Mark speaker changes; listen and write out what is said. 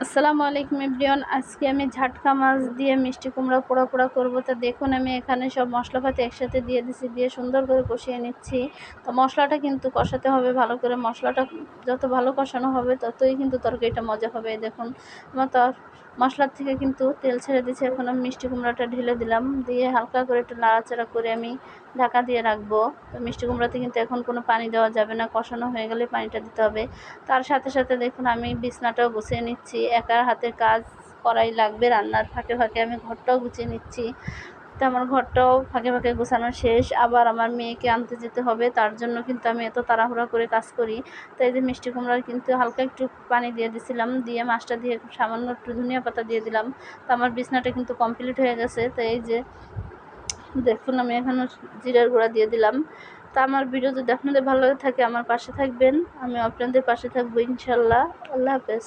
Speaker 1: আসসালামু আলাইকুম এভরিওয়ান। আজকে আমি ঝাটকা মাছ দিয়ে মিষ্টি কুমড়া পোড়া পোড়া করবো। তা দেখুন আমি এখানে সব মশলাপাতি একসাথে দিয়ে দিছি, দিয়ে সুন্দর করে কষিয়ে নিচ্ছি। তো মশলাটা কিন্তু কষাতে হবে ভালো করে। মশলাটা যত ভালো কষানো হবে ততই কিন্তু তরকারিটা মজা হবে। দেখুন আমার তো মশলার থেকে কিন্তু তেল ছেড়ে দিচ্ছে। এখন আমি মিষ্টি কুমড়াটা ঢেলে দিলাম, দিয়ে হালকা করে একটু নাড়াচাড়া করে আমি ঢাকা দিয়ে রাখবো। তো মিষ্টি কুমড়াতে কিন্তু এখন কোনো পানি দেওয়া যাবে না, কষানো হয়ে গেলে পানিটা দিতে হবে। তার সাথে সাথে দেখুন আমি বিছনাটাও গুছিয়ে নিচ্ছি। একার হাতের কাজ করাই লাগবে, রান্নার ফাঁকে ফাঁকে আমি ঘরটাও গুছিয়ে নিচ্ছি। তো আমার ঘরটাও ফাঁকে ফাঁকে গোছানো শেষ। আবার আমার মেয়েকে আনতে যেতে হবে, তার জন্য কিন্তু আমি এত তাড়াহুড়া করে কাজ করি। তো এই যে মিষ্টি কুমড়ার কিন্তু হালকা একটু পানি দিয়ে দিছিলাম, দিয়ে মাছটা দিয়ে সামান্য একটু ধনিয়া পাতা দিয়ে দিলাম। তো আমার বিছনাটা কিন্তু কমপ্লিট হয়ে গেছে। তো এই যে দেখুন আমি এখানে জিরার গুঁড়া দিয়ে দিলাম। তা আমার ভিডিও যদি আপনাদের ভালো লাগে থাকে আমার পাশে থাকবেন, আমি আপনাদের পাশে থাকবো ইনশাল্লাহ। আল্লাহ হাফেজ।